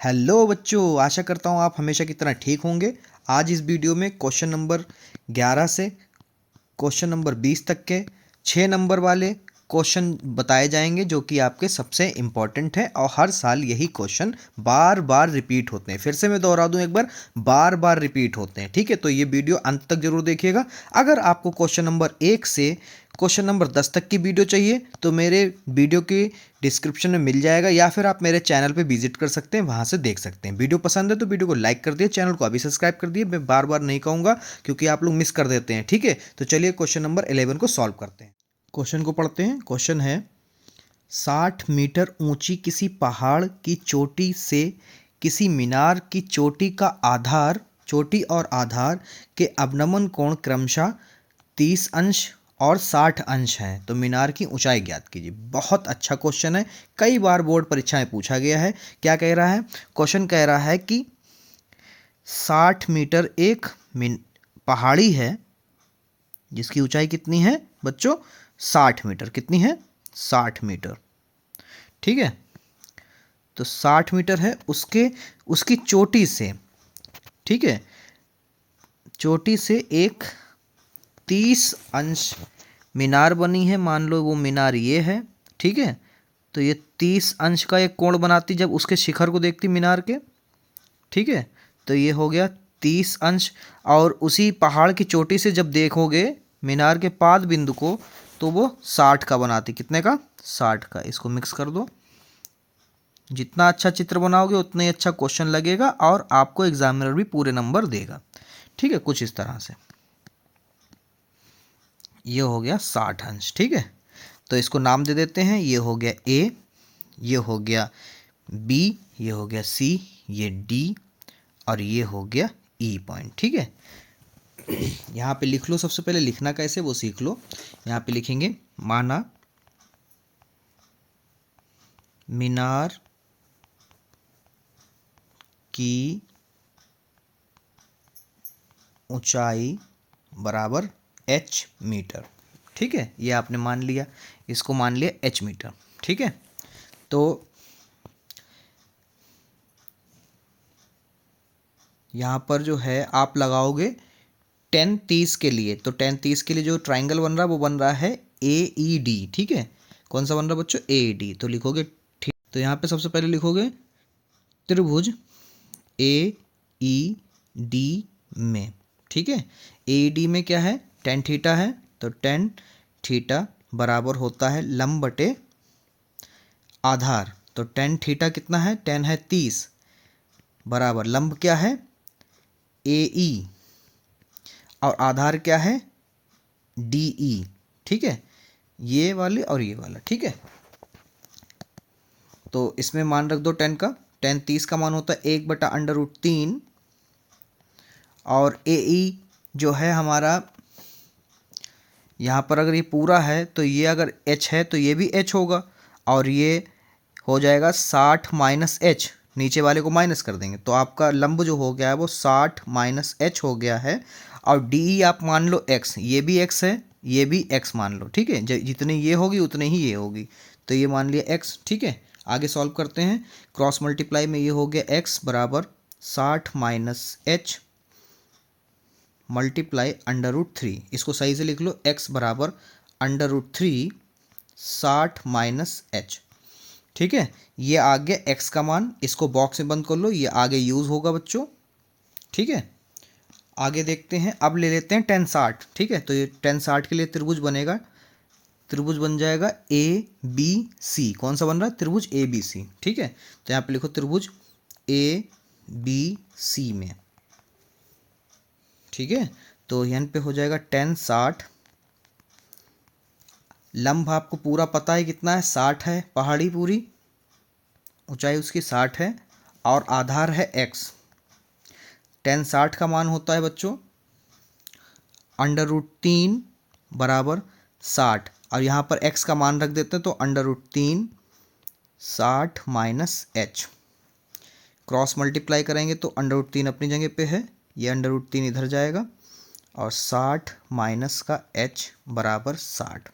Hello बच्चों, आशा करता हूँ आप हमेशा की तरह ठीक होंगे। आज इस वीडियो में क्वेश्चन नंबर 11 से क्वेश्चन नंबर 20 तक के 6 नंबर वाले क्वेश्चन बताए जाएंगे, जो कि आपके सबसे इम्पॉर्टेंट है और हर साल यही क्वेश्चन बार बार रिपीट होते हैं। फिर से मैं दोहरा दूं एक बार बार रिपीट होते हैं। ठीक है, तो ये वीडियो अंत तक जरूर देखिएगा। अगर आपको क्वेश्चन नंबर 1 से क्वेश्चन नंबर 10 तक की वीडियो चाहिए तो मेरे वीडियो की डिस्क्रिप्शन में मिल जाएगा, या फिर आप मेरे चैनल पे विजिट कर सकते हैं, वहाँ से देख सकते हैं। वीडियो पसंद है तो वीडियो को लाइक कर दिए, चैनल को अभी सब्सक्राइब कर दिए। मैं बार बार नहीं कहूँगा क्योंकि आप लोग मिस कर देते हैं। ठीक है, तो चलिए क्वेश्चन नंबर 11 को सॉल्व करते हैं। क्वेश्चन को पढ़ते हैं। क्वेश्चन है 60 मीटर ऊंची किसी पहाड़ की चोटी से किसी मीनार की चोटी और आधार के अवनमन कोण क्रमशः 30 अंश और 60 अंश हैं, तो मीनार की ऊंचाई ज्ञात कीजिए। बहुत अच्छा क्वेश्चन है, कई बार बोर्ड परीक्षा में पूछा गया है। क्या कह रहा है क्वेश्चन? कह रहा है कि 60 मीटर एक पहाड़ी है जिसकी ऊंचाई कितनी है बच्चों? 60 मीटर। कितनी है? 60 मीटर। ठीक है, तो 60 मीटर है उसकी चोटी से, ठीक है, चोटी से एक 30 अंश मीनार बनी है। मान लो वो मीनार ये है, ठीक है, तो ये 30 अंश का एक कोण बनाती जब उसके शिखर को देखती मीनार के। ठीक है, तो ये हो गया 30 अंश। और उसी पहाड़ की चोटी से जब देखोगे मीनार के पाद बिंदु को तो वो 60 का बनाती। कितने का? 60 का। इसको मिक्स कर दो। जितना अच्छा चित्र बनाओगे उतना ही अच्छा क्वेश्चन लगेगा और आपको एग्जामिनर भी पूरे नंबर देगा। ठीक है, कुछ इस तरह से ये हो गया 60 अंश। ठीक है, तो इसको नाम दे देते हैं। ये हो गया ए, ये हो गया बी, ये हो गया सी, ये डी और ये हो गया ई पॉइंट। ठीक है, यहाँ पे लिख लो। सबसे पहले लिखना कैसे वो सीख लो। यहाँ पे लिखेंगे माना मीनार की ऊंचाई बराबर h मीटर। ठीक है, ये आपने मान लिया, इसको मान लिया h मीटर। ठीक है, तो यहाँ पर जो है आप लगाओगे 10 30 के लिए, तो 10 30 के लिए जो ट्राइंगल बन रहा है वो बन रहा है AED। ठीक है, कौन सा बन रहा है बच्चों? AED। तो लिखोगे, ठीक, तो यहाँ पे सबसे पहले लिखोगे त्रिभुज AED में। ठीक है, AED में क्या है? tan थीटा है, तो tan थीटा बराबर होता है लंब बटे आधार। तो tan थीटा कितना है? tan है 30 बराबर लंब क्या है? AE और आधार क्या है? DE। ठीक है, ये वाले और ये वाला। ठीक है, तो इसमें मान रख दो tan का। tan 30 का मान होता है 1/√3 और AE जो है हमारा, यहाँ पर अगर ये पूरा है तो ये अगर h है तो ये भी h होगा और ये हो जाएगा 60 माइनस h। नीचे वाले को माइनस कर देंगे तो आपका लंब जो हो गया है वो 60 माइनस h हो गया है। और DE आप मान लो x, ये भी x है, ये भी x मान लो। ठीक है, जितनी ये होगी उतनी ही ये होगी, तो ये मान लिया x। ठीक है, आगे सॉल्व करते हैं। क्रॉस मल्टीप्लाई में ये हो गया x बराबर 60 माइनस h मल्टीप्लाई √3। इसको सही से लिख लो, x बराबर √3 60 माइनस h। ठीक है, ये आ गया x का मान। इसको बॉक्स में बंद कर लो, ये आगे यूज़ होगा बच्चों। ठीक है, आगे देखते हैं। अब ले लेते हैं tan 60। ठीक है, तो ये tan 60 के लिए त्रिभुज बनेगा, त्रिभुज बन जाएगा ABC। कौन सा बन रहा है? त्रिभुज ABC। ठीक है, तो यहाँ पे लिखो त्रिभुज ABC में। ठीक है, तो यहाँ पे हो जाएगा tan 60। लंब आपको पूरा पता है कितना है? 60 है, पहाड़ी पूरी ऊंचाई उसकी 60 है और आधार है x। tan 60 का मान होता है बच्चों √3 बराबर 60 और यहाँ पर x का मान रख देते हैं तो √3 60 माइनस h। क्रॉस मल्टीप्लाई करेंगे तो √3 अपनी जगह पे है, ये √3 इधर जाएगा और 60 माइनस का h बराबर 60।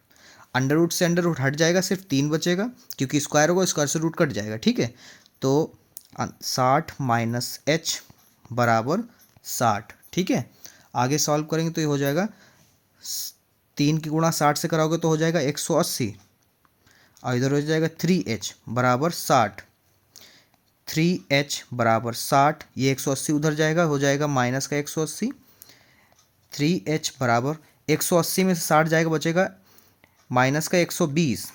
अंडर से अंडर रूट हट जाएगा, सिर्फ 3 बचेगा क्योंकि स्क्वायर होगा, स्क्वायर से रूट कट जाएगा। ठीक है, तो 60 माइनस एच बराबर 60। ठीक है, आगे सॉल्व करेंगे तो ये हो जाएगा 3 की गुणा 60 से कराओगे तो हो जाएगा 180, और इधर हो जाएगा 3h बराबर 60। 3h बराबर 60, ये 180 उधर जाएगा, हो जाएगा माइनस का 180। 3h बराबर 180 में से 60 जाएगा, बचेगा माइनस का 120।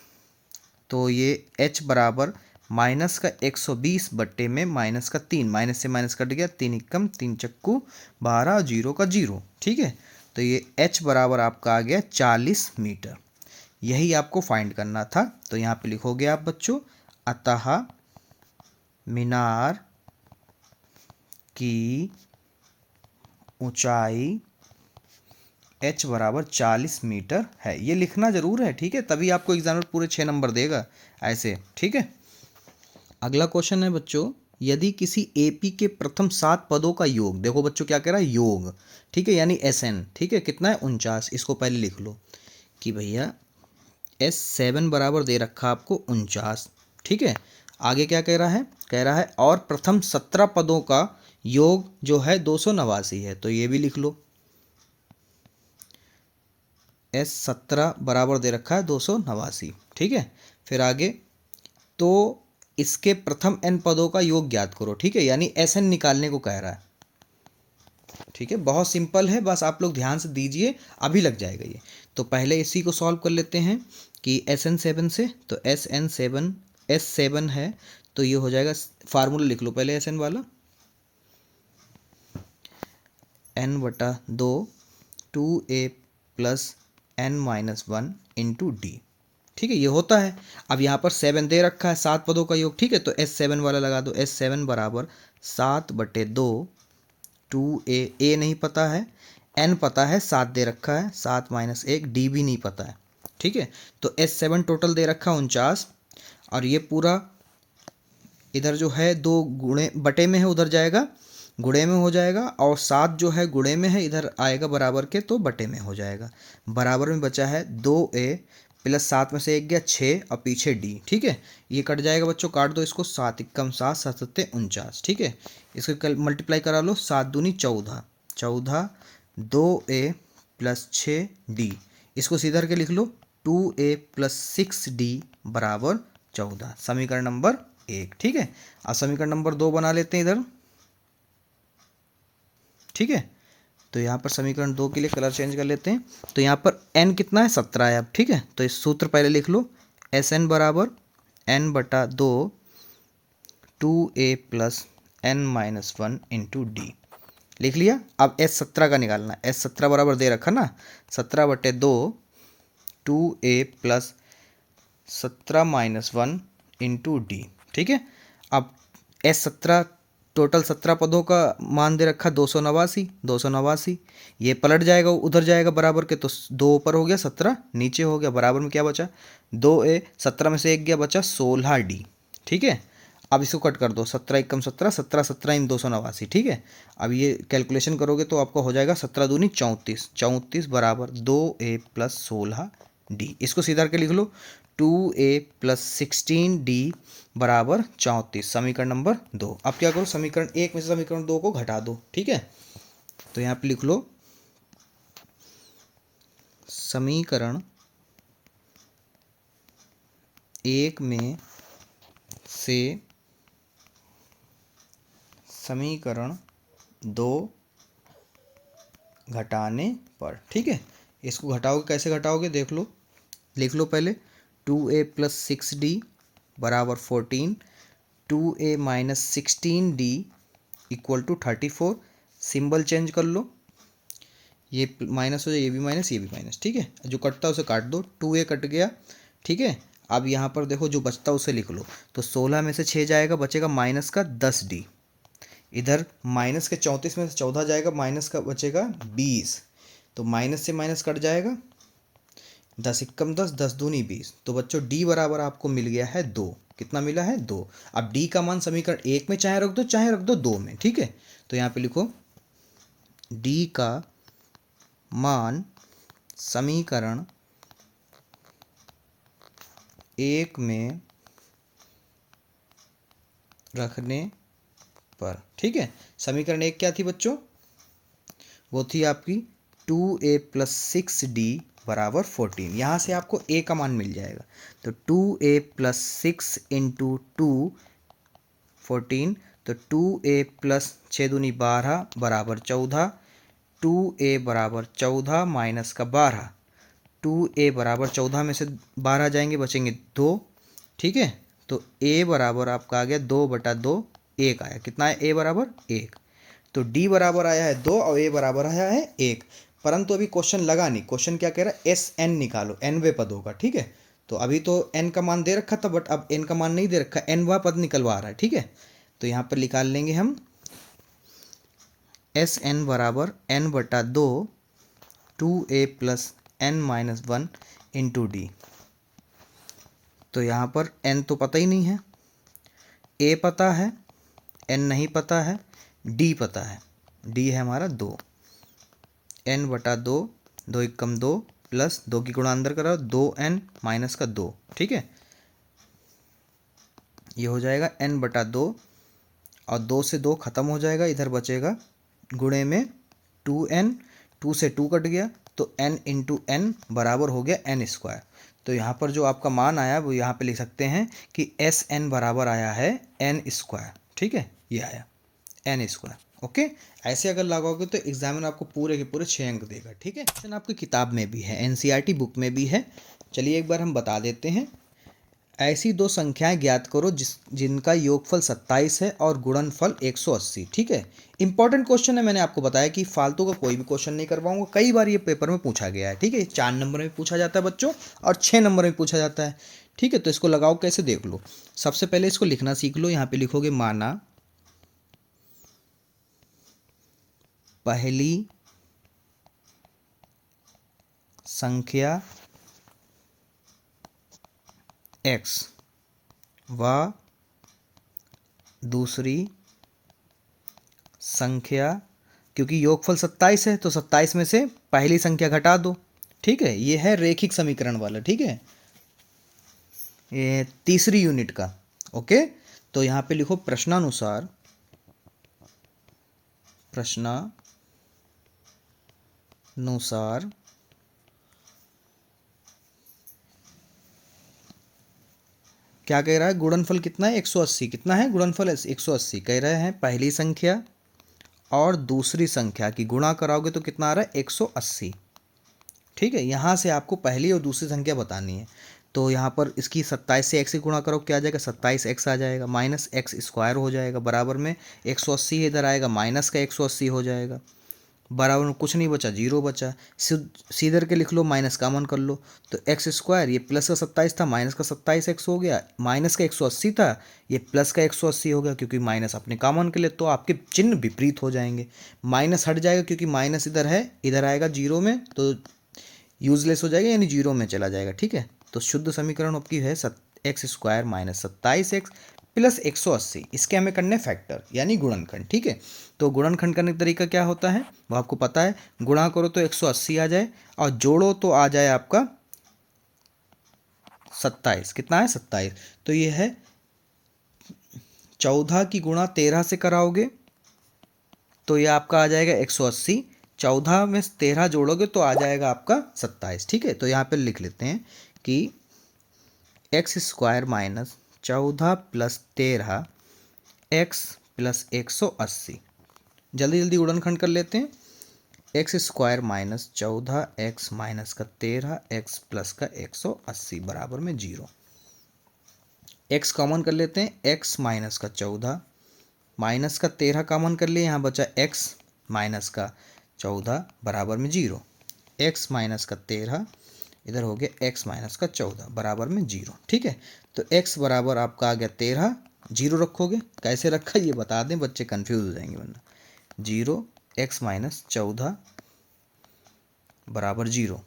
तो ये h बराबर माइनस का 120 बट्टे में माइनस का 3, माइनस से माइनस कट गया, 3 एकम 3 चक्कू 12, जीरो का जीरो। ठीक है, तो ये h बराबर आपका आ गया 40 मीटर। यही आपको फाइंड करना था। तो यहाँ पे लिखोगे आप बच्चों, अतः मीनार की ऊंचाई h बराबर 40 मीटर है। ये लिखना जरूर है, ठीक है, तभी आपको एग्जामिनर पूरे 6 नंबर देगा ऐसे। ठीक है, अगला क्वेश्चन है बच्चों, यदि किसी एपी के प्रथम 7 पदों का योग, देखो बच्चों क्या कह रहा है, योग, ठीक है, यानी SN, ठीक है, कितना है 49। इसको पहले लिख लो कि भैया S7 बराबर दे रखा आपको 49। ठीक है, आगे क्या कह रहा है, कह रहा है और प्रथम 17 पदों का योग जो है 289 है, तो ये भी लिख लो। S17 बराबर दे रखा है 289। ठीक है, फिर आगे, तो इसके प्रथम n पदों का योग ज्ञात करो। ठीक है, यानी SN निकालने को कह रहा है। ठीक है, बहुत सिंपल है, बस आप लोग ध्यान से दीजिए, अभी लग जाएगा ये। तो पहले इसी को सॉल्व कर लेते हैं कि SN7 से, तो SN7 S7 है, तो ये हो जाएगा, फार्मूला लिख लो पहले SN वाला, n/2 2a plus n-1 into D. ठीक है, ये होता है। अब यहाँ पर 7 दे रखा है, 7 पदों का योग। ठीक है, तो S7 वाला लगा दो, S7 बराबर 7/2 2a नहीं पता है, n पता है, 7 दे रखा है, 7 माइनस 1, डी भी नहीं पता है। ठीक है, तो S7 टोटल दे रखा 49, और ये पूरा इधर जो है 2 गुणे बटे में है, उधर जाएगा गुणे में हो जाएगा, और 7 जो है गुणे में है, इधर आएगा बराबर के, तो बटे में हो जाएगा। बराबर में बचा है 2a प्लस 7 में से 1 गया 6, और पीछे d। ठीक है, ये कट जाएगा बच्चों, काट दो इसको, 7 एकम 7, 7 सत्ते 49। ठीक है, इसको कल मल्टीप्लाई करा लो, 7 दूनी 14, 14 2a प्लस 6d, इसको सीधा करके लिख लो, 2a प्लस 6d बराबर 14, समीकरण नंबर 1। ठीक है, अब समीकरण नंबर 2 बना लेते हैं इधर। ठीक है, तो यहाँ पर समीकरण 2 के लिए कलर चेंज कर लेते हैं। तो यहाँ पर n कितना है, 17 है अब। ठीक है, तो इस सूत्र पहले लिख लो, SN बराबर n/2 2a plus n-1 into D. लिख लिया। अब S17 का निकालना है, S17 बराबर दे रखा ना, 17/2 2a प्लस 17-1 इंटू डी। ठीक है, अब S17 टोटल 17 पदों का मान दे रखा 289, 289, ये पलट जाएगा, उधर जाएगा बराबर के, तो 2 ऊपर हो गया, 17 नीचे हो गया, बराबर में क्या बचा, 2a, 17 में से 1 गया, बचा 16d। ठीक है, अब इसको कट कर दो, 17 एकम 17, 17 17 इन 289। ठीक है, अब ये कैलकुलेशन करोगे तो आपका हो जाएगा 17 दूनी 34, 34 बराबर 2a प्लस 16d। इसको सीधा करके लिख लो, 2a प्लस 16d बराबर 34, समीकरण नंबर 2। अब क्या करो, समीकरण 1 में से समीकरण 2 को घटा दो। ठीक है, तो यहाँ पे लिख लो, समीकरण 1 में से समीकरण 2 घटाने पर। ठीक है, इसको घटाओगे, कैसे घटाओगे देख लो, लिख लो पहले, 2a प्लस 6d बराबर 14, 2a minus 16d equal to 34। Symbol change कर लो, ये माइनस हो जाए, ये भी माइनस, ये भी माइनस। ठीक है, जो कटता है उसे काट दो, 2a कट गया। ठीक है, अब यहाँ पर देखो जो बचता है उसे लिख लो, तो 16 में से 6 जाएगा, बचेगा माइनस का 10d। इधर माइनस के 34 में से 14 जाएगा, माइनस का बचेगा 20, तो माइनस से माइनस कट जाएगा, 10 एकम 10, 10 दूनी 20। तो बच्चों d बराबर आपको मिल गया है 2। कितना मिला है, 2। अब d का मान समीकरण 1 में चाहे रख दो, चाहे रख दो 2 में। ठीक है, तो यहाँ पे लिखो, d का मान समीकरण 1 में रखने पर। ठीक है, समीकरण 1 क्या थी बच्चों? वो थी आपकी 2a + 6d बराबर 14। यहाँ से आपको a का मान मिल जाएगा, तो 2a + 6 × 2 14, तो 2a + 6 दूनी 12 बराबर 14, 2a बराबर 14 माइनस का 12, 2a बराबर 14 में से 12 जाएंगे, बचेंगे 2। ठीक है, तो a बराबर आपका आ गया 2/2, 1 आया। कितना है a बराबर 1। तो d बराबर आया है 2 और a बराबर आया है 1। परंतु अभी क्वेश्चन लगा नहीं, क्वेश्चन क्या कह रहा है, एस एन निकालो, nवें पद होगा। ठीक है, तो अभी तो n का मान दे रखा था, बट अब n का मान नहीं दे रखा, nवां पद निकलवा रहा है। ठीक है, तो यहाँ पर निकाल लेंगे हम एस एन बराबर n/2 2a + n-1 × d। तो यहाँ पर n तो पता ही नहीं है, a पता है, n नहीं पता है, d पता है। d है हमारा 2, n/2, 2 × 2 + 2 की गुणा अंदर कराओ, 2n माइनस का 2। ठीक है, ये हो जाएगा n/2 और 2 से 2 खत्म हो जाएगा, इधर बचेगा गुणे में 2n, 2 से 2 कट गया, तो n × n बराबर हो गया n²। तो यहाँ पर जो आपका मान आया वो यहाँ पे लिख सकते हैं कि एस एन बराबर आया है n²। ठीक है, ये आया n²। ओके, ऐसे अगर लगाओगे तो एग्जामिनर आपको पूरे के पूरे 6 अंक देगा। ठीक है, क्वेश्चन आपकी किताब में भी है, एनसीईआरटी बुक में भी है। चलिए एक बार हम बता देते हैं। ऐसी दो संख्याएं ज्ञात करो जिनका योगफल 27 है और गुणनफल 180। ठीक है, इंपॉर्टेंट क्वेश्चन है, मैंने आपको बताया कि फालतू का कोई भी क्वेश्चन नहीं करवाऊंगा। कई बार ये पेपर में पूछा गया है। ठीक है, 4 नंबर में पूछा जाता है बच्चों और 6 नंबर में पूछा जाता है। ठीक है, तो इसको लगाओ कैसे देख लो। सबसे पहले इसको लिखना सीख लो। यहाँ पे लिखोगे माना पहली संख्या x व दूसरी संख्या, क्योंकि योगफल 27 है तो 27 में से पहली संख्या घटा दो। ठीक है, ये है रेखिक समीकरण वाला। ठीक है, ये तीसरी यूनिट का। ओके, तो यहाँ पे लिखो प्रश्नानुसार क्या कह रहा है, गुणनफल कितना है 180। कितना है गुणनफल 180, कह रहे हैं पहली संख्या और दूसरी संख्या की गुणा कराओगे तो कितना आ रहा है 180। ठीक है, यहाँ से आपको पहली और दूसरी संख्या बतानी है। तो यहाँ पर इसकी 27 से x की गुणा करो, क्या आ जाएगा 27x आ जाएगा, माइनस x² हो जाएगा, बराबर में 180 इधर आएगा, माइनस का 180 हो जाएगा, बराबर में कुछ नहीं बचा, 0 बचा। सीधर के लिख लो, माइनस कॉमन कर लो, तो x², ये प्लस का 27 था, माइनस का 27x हो गया, माइनस का 180 था, ये प्लस का 180 हो गया, क्योंकि माइनस अपने कॉमन के लिए, तो आपके चिन्ह विपरीत हो जाएंगे। माइनस हट जाएगा क्योंकि माइनस इधर है, इधर आएगा 0 में, तो यूजलेस हो जाएगा, यानी 0 में चला जाएगा। ठीक है, तो शुद्ध समीकरण आपकी है x² माइनस 27x प्लस 180। इसके हमें करने फैक्टर यानी गुणनखंड। ठीक है, तो गुणनखंड करने का तरीका क्या होता है वो आपको पता है। गुणा करो तो 180 आ जाए और जोड़ो तो आ जाए आपका 27। कितना है 27, तो ये है 14 की गुणा 13 से कराओगे तो ये आपका आ जाएगा 180। 14 में 13 जोड़ोगे तो आ जाएगा आपका 27। ठीक है, तो यहाँ पे लिख लेते हैं कि x² माइनस 14 + 13 x + 180। जल्दी जल्दी गुणनखंड कर लेते हैं। x² माइनस 14 x माइनस का 13 x प्लस का 180 बराबर में 0। x कॉमन कर लेते हैं, x माइनस का 14 माइनस का 13 कॉमन कर लिए, यहाँ बचा x माइनस का 14 बराबर में 0। x माइनस का 13 इधर हो गया x माइनस का 14 बराबर में 0। ठीक है, तो x बराबर आपका आ गया 13, 0 रखोगे, कैसे रखा ये बता दें, बच्चे कंफ्यूज हो जाएंगे वरना। 0 x माइनस 14 बराबर 0,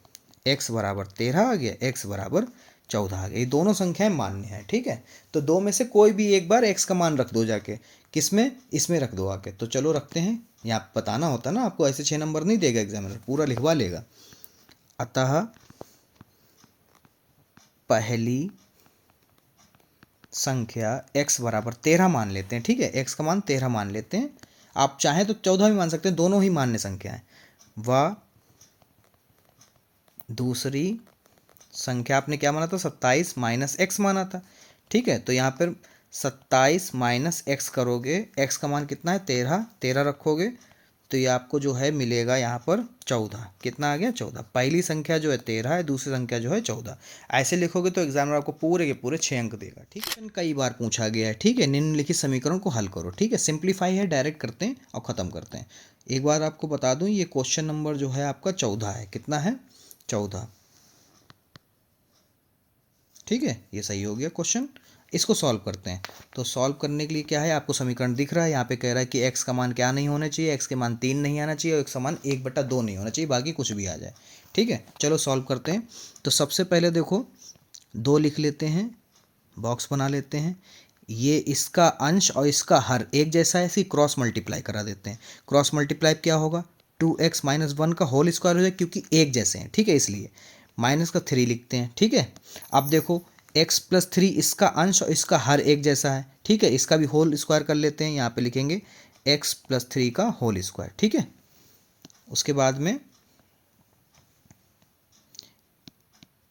x बराबर 13 आ गया, x बराबर 14 आ गया। ये दोनों संख्याएं मान्य है। ठीक है, तो दो में से कोई भी एक बार x का मान रख दो जाके, किसमें, इसमें रख दो आके। तो चलो रखते हैं, यहाँ बताना होता ना आपको, ऐसे 6 नंबर नहीं देगा एग्जामिनर, पूरा लिखवा लेगा। अतः पहली संख्या x बराबर 13 मान लेते हैं, ठीक है, x का मान 13 मान लेते हैं। आप चाहें तो 14 भी मान सकते हैं, दोनों ही मान्य संख्या है। व दूसरी संख्या आपने क्या माना था, 27 माइनस एक्स माना था, ठीक है। तो यहाँ पर 27 माइनस एक्स करोगे, एक्स का मान कितना है 13, 13 रखोगे तो ये आपको जो है मिलेगा यहाँ पर 14। कितना आ गया 14। पहली संख्या जो है 13 है, दूसरी संख्या जो है 14। ऐसे लिखोगे तो एग्जामिनर आपको पूरे के पूरे 6 अंक देगा, ठीक है। कई बार पूछा गया है, ठीक है। निम्नलिखित समीकरण को हल करो, ठीक है। सिंप्लीफाई है, डायरेक्ट करते हैं और ख़त्म करते हैं। एक बार आपको बता दूँ, ये क्वेश्चन नंबर जो है आपका 14 है। कितना है 14, ठीक है। ये सही हो गया क्वेश्चन। इसको सॉल्व करते हैं। तो सॉल्व करने के लिए क्या है, आपको समीकरण दिख रहा है, यहाँ पे कह रहा है कि x का मान क्या नहीं होना चाहिए, x के मान 3 नहीं आना चाहिए और x का मान 1/2 नहीं होना चाहिए, बाकी कुछ भी आ जाए, ठीक है। चलो सॉल्व करते हैं। तो सबसे पहले देखो 2 लिख लेते हैं, बॉक्स बना लेते हैं। ये इसका अंश और इसका हर एक जैसा है, इसी क्रॉस मल्टीप्लाई करा देते हैं। क्रॉस मल्टीप्लाई क्या होगा, 2x माइनस 1 का होल स्क्वायर हो जाए, क्योंकि एक जैसे हैं, ठीक है, इसलिए माइनस का 3 लिखते हैं, ठीक है। अब देखो x प्लस 3 इसका अंश और इसका हर एक जैसा है, ठीक है, इसका भी होल स्क्वायर कर लेते हैं। यहाँ पे लिखेंगे x प्लस 3 का होल स्क्वायर, ठीक है। उसके बाद में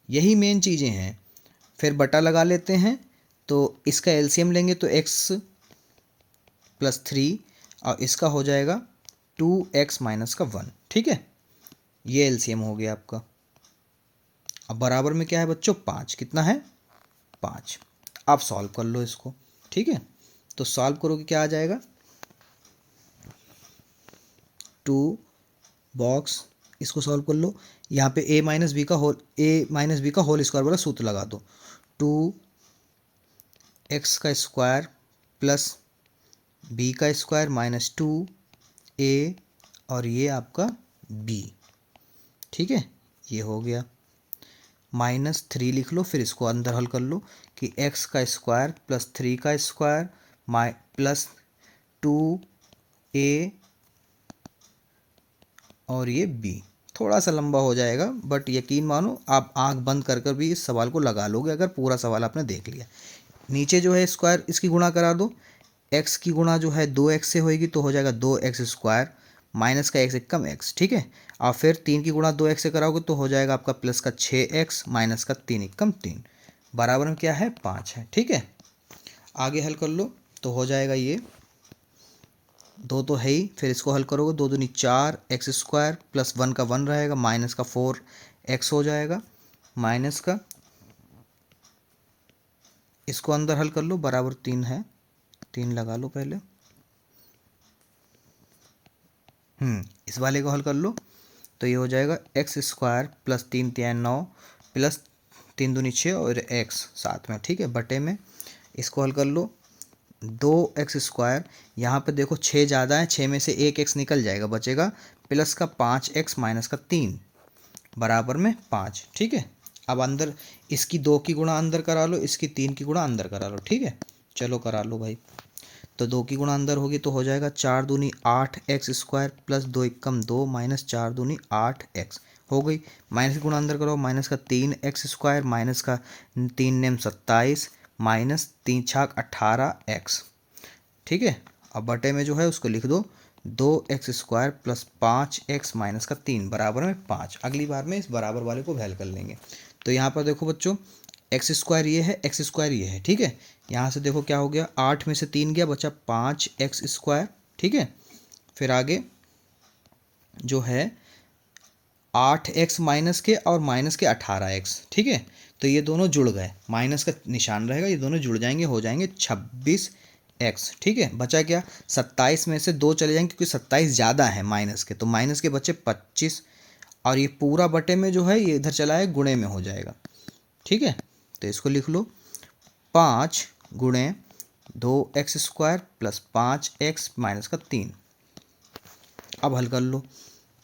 यही मेन चीज़ें हैं, फिर बटा लगा लेते हैं। तो इसका एलसीएम लेंगे तो x प्लस 3 और इसका हो जाएगा 2x माइनस का 1, ठीक है। ये एलसीएम हो गया आपका। अब बराबर में क्या है बच्चों, 5। कितना है 5। आप सॉल्व कर लो इसको, ठीक है। तो सॉल्व करोगे क्या आ जाएगा, 2 बॉक्स, इसको सॉल्व कर लो। यहाँ पे a माइनस बी का होल स्क्वायर वाला सूत्र लगा दो। 2x का स्क्वायर प्लस b का स्क्वायर माइनस 2a और ये आपका b, ठीक है। ये हो गया। -3 लिख लो, फिर इसको अंदर हल कर लो कि x का स्क्वायर प्लस 3 का स्क्वायर प्लस 2a और ये b। थोड़ा सा लंबा हो जाएगा, बट यकीन मानो आप आंख बंद कर कर भी इस सवाल को लगा लोगे अगर पूरा सवाल आपने देख लिया। नीचे जो है स्क्वायर इसकी गुणा करा दो, x की गुणा जो है 2x से होएगी तो हो जाएगा 2x स्क्वायर माइनस का x एकम x, ठीक है। और फिर 3 की गुणा 2x से कराओगे तो हो जाएगा आपका प्लस का 6x माइनस का 3 एकम 3, बराबर में क्या है 5 है, ठीक है। आगे हल कर लो तो हो जाएगा ये 2 तो है ही, फिर इसको हल करोगे 2 दूनी 4 x स्क्वायर प्लस 1 का 1 रहेगा माइनस का 4x हो जाएगा, माइनस का इसको अंदर हल कर लो, बराबर 3 है, 3 लगा लो पहले। इस वाले को हल कर लो तो ये हो जाएगा x स्क्वायर प्लस 3 3 9 प्लस 3 दूनी 6 और x साथ में, ठीक है, बटे में इसको हल कर लो। 2x स्क्वायर, यहाँ पे देखो 6 ज़्यादा है, 6 में से एक x निकल जाएगा, बचेगा प्लस का 5x माइनस का 3 बराबर में 5, ठीक है। अब अंदर इसकी 2 की गुणा अंदर करा लो, इसकी 3 की गुणा अंदर करा लो, ठीक है। चलो करा लो भाई। तो 2 की गुणा अंदर होगी तो हो जाएगा 4 दूनी 8x स्क्वायर प्लस 2 एकम 2 माइनस 4 दूनी 8x हो गई। माइनस की गुणा अंदर करो, माइनस का 3x स्क्वायर माइनस का 3 नेम 27 माइनस 3 छाक 18x, ठीक है। अब बटे में जो है उसको लिख दो 2x square plus 5x minus का 3 बराबर में 5। अगली बार में इस बराबर वाले को वैल कर लेंगे। तो यहाँ पर देखो बच्चों एक्स स्क्वायर ये है, एक्स स्क्वायर ये है, ठीक है। यहाँ से देखो क्या हो गया, 8 में से 3 गया, बचा 5x स्क्वायर, ठीक है। फिर आगे जो है 8x माइनस के और माइनस के 18x, ठीक है। तो ये दोनों जुड़ गए, माइनस का निशान रहेगा, ये दोनों जुड़ जाएंगे, हो जाएंगे 26x, ठीक है। बचा क्या, 27 में से 2 चले जाएंगे क्योंकि 27 ज़्यादा है माइनस के, तो माइनस के बचे 25 और ये पूरा बटे में जो है ये इधर चला है गुणे में हो जाएगा, ठीक है। तो इसको लिख लो 5 गुणे 2x square plus 5x minus का 3। अब हल कर लो,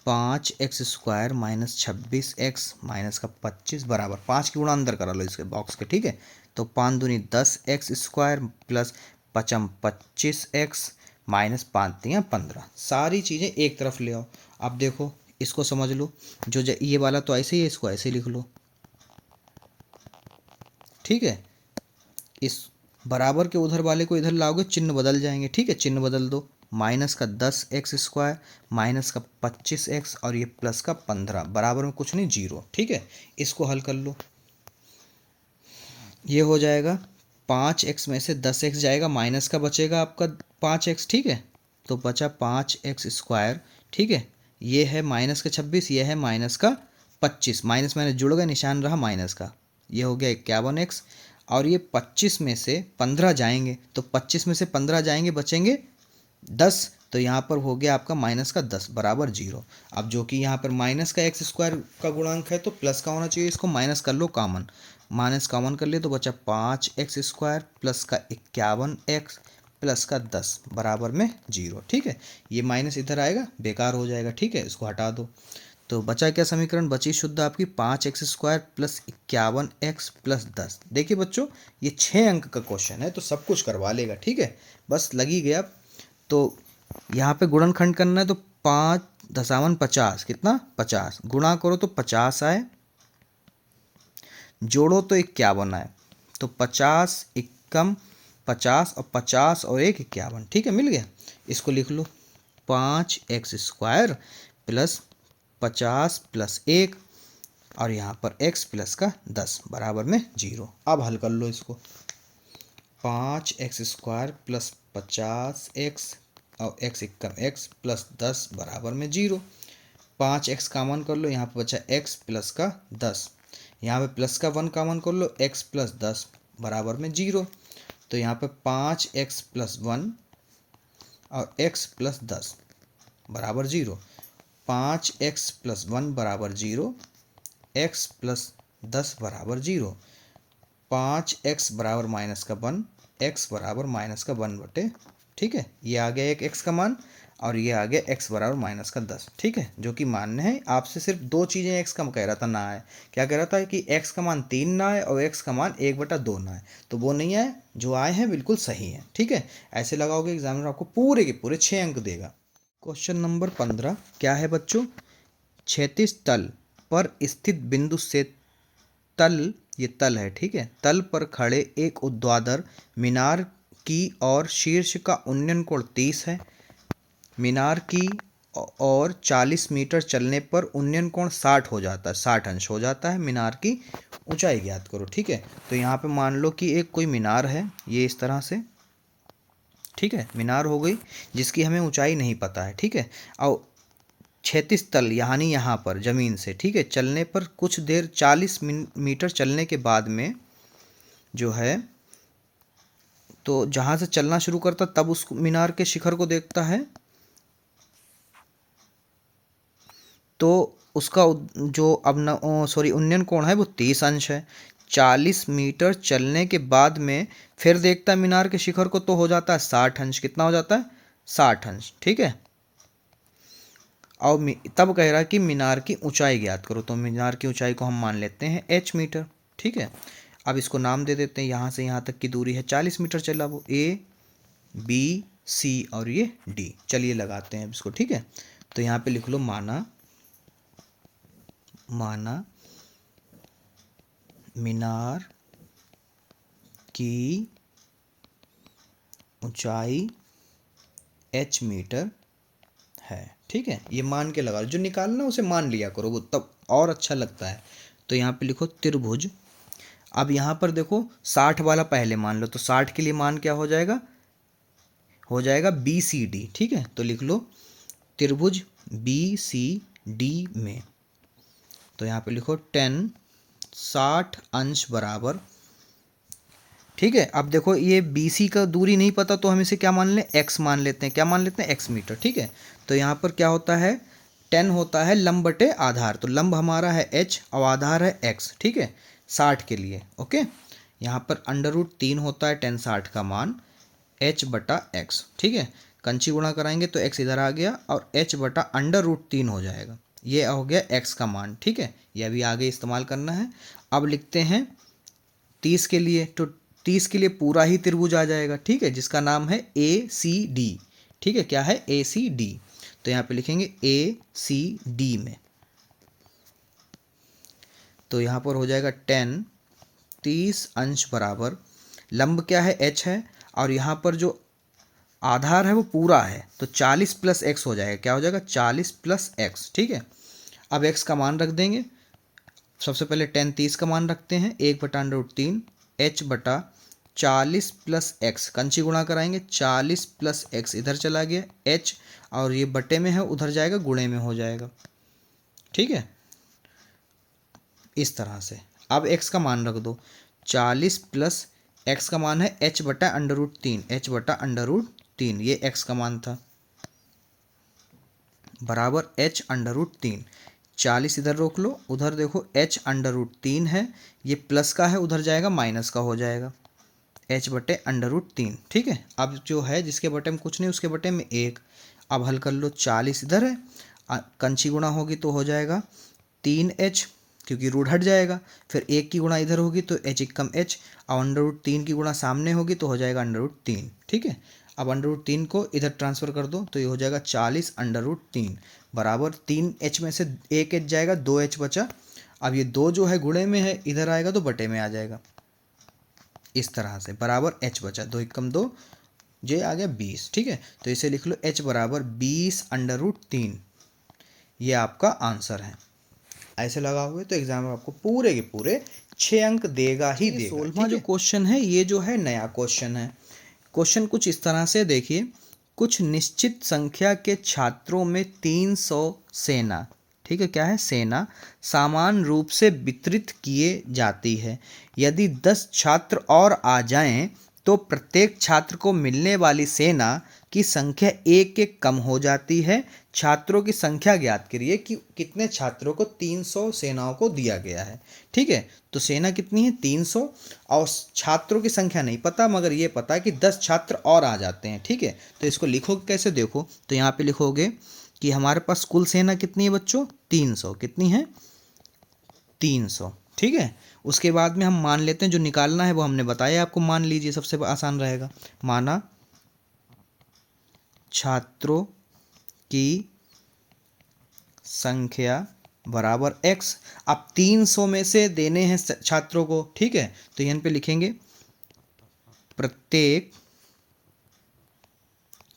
5x square minus 26x minus का 25 बराबर 5 की गुणा अंदर करा लो इसके बॉक्स के, ठीक है। तो 5 दूनी 10x square plus 5 25x minus 5 3 15। सारी चीज़ें एक तरफ ले आओ। अब देखो इसको समझ लो, जो ये वाला तो ऐसे ही है, इसको ऐसे लिख लो, ठीक है। इस बराबर के उधर वाले को इधर लाओगे, चिन्ह बदल जाएंगे, ठीक है, चिन्ह बदल दो। माइनस का 10x² माइनस का 25x और ये प्लस का 15, बराबर में कुछ नहीं, 0, ठीक है। इसको हल कर लो, ये हो जाएगा 5x में से 10x जाएगा, माइनस का बचेगा आपका 5x, ठीक है, तो बचा 5x², ठीक है। ये है माइनस का 26, ये है माइनस का 25, माइनस माइनस जुड़ गए, निशान रहा माइनस का, ये हो गया 51x। और ये 25 में से 15 जाएंगे, तो 25 में से 15 जाएंगे, बचेंगे 10, तो यहाँ पर हो गया आपका माइनस का 10 बराबर 0। अब जो कि यहाँ पर माइनस का x² का गुणांक है तो प्लस का होना चाहिए, इसको माइनस कर लो कॉमन, माइनस कॉमन कर लिए तो बचा 5x² प्लस का 51x प्लस का 10 बराबर में 0, ठीक है। ये माइनस इधर आएगा, बेकार हो जाएगा, ठीक है, इसको हटा दो। तो बचा क्या समीकरण, बची शुद्ध आपकी 5x² प्लस 51x प्लस 10। देखिए बच्चों, ये 6 अंक का क्वेश्चन है तो सब कुछ करवा लेगा, ठीक है, बस लगी गया। तो यहाँ पे गुणनखंड करना है तो 5×50 कितना, 50, गुणा करो तो 50 आए, जोड़ो तो 51 आए, तो 50 एकम 50 और 50 और 1 51, ठीक है, मिल गया। इसको लिख लो 5x² प्लस 50 प्लस 1 और यहाँ पर x प्लस का 10 बराबर में 0। अब हल कर लो इसको, 5x² प्लस 50x और x एकम x प्लस 10 बराबर में 0। 5x कॉमन कर लो, यहाँ पर बचा x प्लस का 10, यहाँ पे प्लस का 1 कॉमन कर लो, x प्लस 10 बराबर में 0। तो यहाँ पे 5x प्लस 1 और x प्लस 10 बराबर 0। 5x प्लस 1 बराबर 0, x प्लस 10 बराबर 0। 5x बराबर माइनस का 1, x बराबर माइनस का 1/, ठीक है, ये आ गया एक x का मान और ये आ गया x बराबर माइनस का 10, ठीक है, जो कि मान्य है। आपसे सिर्फ 2 चीज़ें x का कह रहा था ना आए, क्या कह रहा था कि x का मान 3 ना आए और x का मान 1/2 ना आए, तो वो नहीं आए, जो आए हैं बिल्कुल सही है, ठीक है। ऐसे लगाओगे एग्जामिनर आपको पूरे के पूरे 6 अंक देगा। क्वेश्चन नंबर 15 क्या है बच्चों, क्षैतिज तल पर स्थित बिंदु से तल, ये तल है, ठीक है, तल पर खड़े एक ऊर्ध्वाधर मीनार की और शीर्ष का उन्नयन कोण 30 है। मीनार की और 40 मीटर चलने पर उन्नयन कोण 60 हो जाता है, 60 अंश हो जाता है। मीनार की ऊंचाई ज्ञात करो, ठीक है। तो यहाँ पे मान लो कि एक कोई मीनार है, ये इस तरह से, ठीक है, मीनार हो गई जिसकी हमें ऊंचाई नहीं पता है, ठीक है। और क्षैतिज तल यानी यहाँ पर ज़मीन से, ठीक है, चलने पर कुछ देर 40 मीटर चलने के बाद में जो है, तो जहाँ से चलना शुरू करता तब उस मीनार के शिखर को देखता है, तो उसका जो अब न सॉरी उन्नयन कोण है वो 30 अंश है। 40 मीटर चलने के बाद में फिर देखता है मीनार के शिखर को, तो हो जाता है 60 अंश, कितना हो जाता है, 60 अंश, ठीक है। और तब कह रहा है कि मीनार की ऊंचाई ज्ञात करो, तो मीनार की ऊंचाई को हम मान लेते हैं h मीटर, ठीक है। अब इसको नाम दे देते हैं, यहाँ से यहाँ तक की दूरी है 40 मीटर चला वो, A B C और ये D, चलिए लगाते हैं इसको, ठीक है। तो यहाँ पे लिख लो माना मीनार की ऊंचाई h मीटर है, ठीक है। ये मान के लगा लो, जो निकालना उसे मान लिया करो, वो तब और अच्छा लगता है। तो यहाँ पे लिखो त्रिभुज। अब यहाँ पर देखो 60 वाला पहले मान लो, तो 60 के लिए मान क्या हो जाएगा, हो जाएगा BCD, ठीक है। तो लिख लो त्रिभुज BCD में, तो यहाँ पे लिखो 10 60 अंश बराबर, ठीक है। अब देखो ये BC का दूरी नहीं पता तो हम इसे क्या मान लें, x मान लेते हैं, क्या मान लेते हैं, x मीटर, ठीक है। तो यहाँ पर क्या होता है, 10 होता है लंब बटे आधार, तो लंब हमारा है h और आधार है x, ठीक है, 60 के लिए, ओके। यहाँ पर √3 होता है 10 60 का मान h/x, ठीक है। कंची गुणा कराएंगे तो x इधर आ गया और h/√3 हो जाएगा, ये हो गया x का मान, ठीक है। ये अभी आगे इस्तेमाल करना है। अब लिखते हैं 30 के लिए, तो 30 के लिए पूरा ही त्रिभुज आ जाएगा, ठीक है, जिसका नाम है ACD, ठीक है, क्या है ACD। तो यहाँ पे लिखेंगे ACD में, तो यहाँ पर हो जाएगा 10 30 अंश बराबर लंब क्या है, h है, और यहाँ पर जो आधार है वो पूरा है, तो 40 प्लस एक्स हो जाएगा। क्या हो जाएगा, 40 प्लस एक्स। ठीक है, अब x का मान रख देंगे। सबसे पहले 10 30 का मान रखते हैं, 1/√3 h बटा 40 प्लस एक्स, कंची गुणा कराएंगे, 40 प्लस एक्स इधर चला गया h, और ये बटे में है उधर जाएगा, गुणे में हो जाएगा। ठीक है, इस तरह से। अब x का मान रख दो, 40 प्लस x का मान है h बटा √3, h बटा √3, ये x का मान था, बराबर h √3। 40 इधर रोक लो, उधर देखो h √3 है, ये प्लस का है उधर जाएगा, माइनस का हो जाएगा, h बटे √3। ठीक है, अब जो है जिसके बटे में कुछ नहीं उसके बटे में 1। अब हल कर लो, 40 इधर है, कंची गुणा होगी तो हो जाएगा 3h, क्योंकि रूट हट जाएगा, फिर 1 की गुणा इधर होगी तो h एकम h, और √3 की गुणा सामने होगी तो हो जाएगा √3। ठीक है, अब √3 को इधर ट्रांसफ़र कर दो तो ये हो जाएगा 40 √3 बराबर 3h में से 1h जाएगा, 2h बचा। अब ये 2 जो है गुणे में है, इधर आएगा तो बटे में आ जाएगा, इस तरह से, बराबर h बचा, 2 एकम 2, ये आ गया 20। ठीक है, तो इसे लिख लो h बराबर 20 √3, ये आपका आंसर है। ऐसे लगाओगे तो एग्जाम में आपको पूरे के पूरे 6 अंक देगा ही देगा। 16वां जो क्वेश्चन है ये जो है नया क्वेश्चन है। क्वेश्चन कुछ इस तरह से देखिए, कुछ निश्चित संख्या के छात्रों में 300 सेना, ठीक है, क्या है, सेना समान रूप से वितरित किए जाती है। यदि 10 छात्र और आ जाएं तो प्रत्येक छात्र को मिलने वाली सेना की संख्या एक एक कम हो जाती है। छात्रों की संख्या ज्ञात करिए कि कितने छात्रों को 300 सेनाओं को दिया गया है। ठीक है, तो सेना कितनी है, 300, और छात्रों की संख्या नहीं पता, मगर ये पता है कि 10 छात्र और आ जाते हैं। ठीक है, तो इसको लिखोगे कैसे, देखो तो यहाँ पे लिखोगे कि हमारे पास कुल सेना कितनी है बच्चों, 300, कितनी है, 300। ठीक है, उसके बाद में हम मान लेते हैं, जो निकालना है वो हमने बताया आपको, मान लीजिए सबसे आसान रहेगा। माना छात्रों की संख्या बराबर x, अब 300 में से देने हैं छात्रों को। ठीक है, तो यहाँ पे लिखेंगे प्रत्येक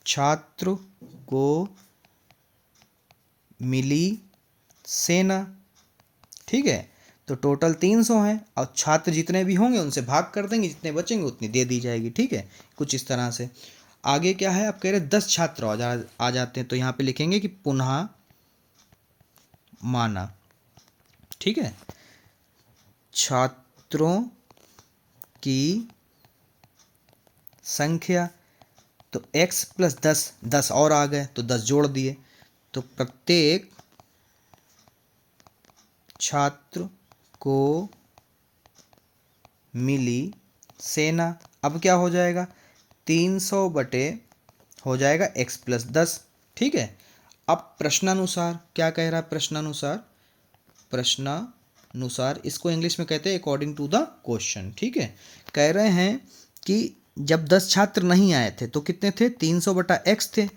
छात्र को मिली सेना। ठीक है, तो टोटल 300 है, और छात्र जितने भी होंगे उनसे भाग कर देंगे, जितने बचेंगे उतनी दे दी जाएगी। ठीक है, कुछ इस तरह से। आगे क्या है, आप कह रहे 10 छात्र आ जाते हैं, तो यहाँ पे लिखेंगे कि पुनः माना। ठीक है, छात्रों की संख्या, तो x प्लस 10, 10 और आ गए तो 10 जोड़ दिए, तो प्रत्येक छात्र को मिली सेना। अब क्या हो जाएगा, 300 बटे हो जाएगा x प्लस 10। ठीक है, अब प्रश्नानुसार क्या कह रहा है, प्रश्नानुसार इसको इंग्लिश में कहते हैं अकॉर्डिंग टू द क्वेश्चन। ठीक है, कह रहे हैं कि जब 10 छात्र नहीं आए थे तो कितने थे, 300 बटा x थे,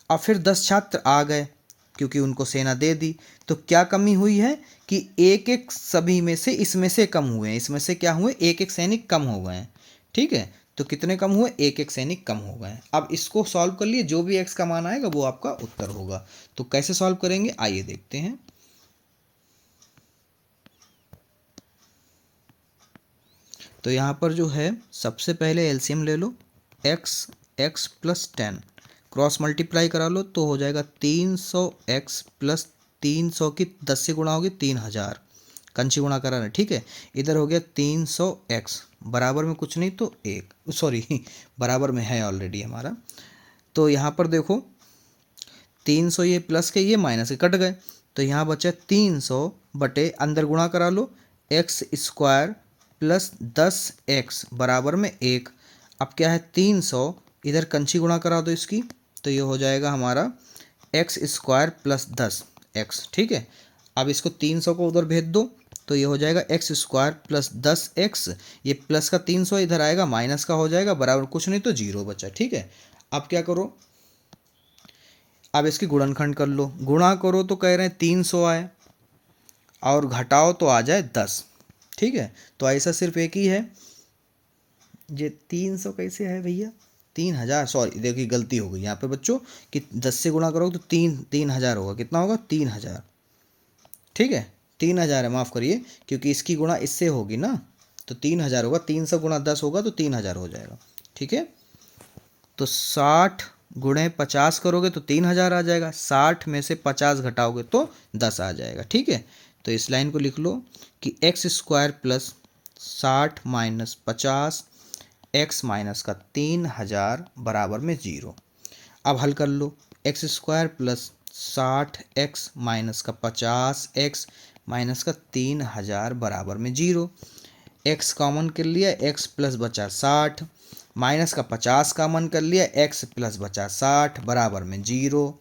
और फिर 10 छात्र आ गए क्योंकि उनको सेना दे दी, तो क्या कमी हुई है कि एक एक सभी में से इसमें से कम हुए हैं, इसमें से क्या हुए, एक एक सैनिक कम हो गए हैं। ठीक है, तो कितने कम हुए, एक एक सैनिक कम हो गए हैं। अब इसको सॉल्व कर लिए, जो भी x का मान आएगा वो आपका उत्तर होगा। तो कैसे सॉल्व करेंगे, आइए देखते हैं। तो यहाँ पर जो है सबसे पहले एलसीएम ले लो, x प्लस 10 क्रॉस मल्टीप्लाई करा लो तो हो जाएगा 300x प्लस 300 की 10 से गुणा होगी 3000, कंची गुणा करा रहे। ठीक है, इधर हो गया 300x, बराबर में कुछ नहीं तो 1, सॉरी बराबर में है ऑलरेडी हमारा। तो यहाँ पर देखो 300, ये प्लस के ये माइनस के कट गए, तो यहाँ बचा 300 बटे, अंदर गुणा करा लो, x² प्लस 10x बराबर में 1। अब क्या है 300, इधर कंची गुणा करा दो इसकी, तो ये हो जाएगा हमारा x² प्लस 10x। ठीक है, अब इसको 300 को उधर भेज दो तो ये हो जाएगा x² प्लस 10x, ये प्लस का 300 इधर आएगा, माइनस का हो जाएगा, बराबर कुछ नहीं तो 0 बचा। ठीक है, अब क्या करो, अब इसकी गुणनखंड कर लो, गुणा करो तो कह रहे हैं 300 आए, और घटाओ तो आ जाए 10। ठीक है, तो ऐसा सिर्फ एक ही है, ये 300 कैसे है भैया, 3000, सॉरी देखिए गलती हो गई यहाँ पे बच्चों कि 10 से गुणा करोगे तो 3000 होगा, कितना होगा 3000, ठीक है 3000 है, माफ़ करिए क्योंकि इसकी गुणा इससे होगी ना, तो 3000 होगा, 300 गुणा 10 होगा तो 3000 हो जाएगा, ठीक है। तो 60 गुणे 50 करोगे तो 3000 आ जाएगा, 60 में से 50 घटाओगे तो 10 आ जाएगा, ठीक है। तो इस लाइन को लिख लो कि x square plus 60 minus 50 x minus का 3000 बराबर में 0। अब हल कर लो, x square plus 60 x minus का 50 एक्स माइनस का 3000 बराबर में 0। एक्स कॉमन कर लिया, एक्स प्लस बचा 60, माइनस का 50 कॉमन कर लिया, एक्स प्लस बचा 60 बराबर में 0।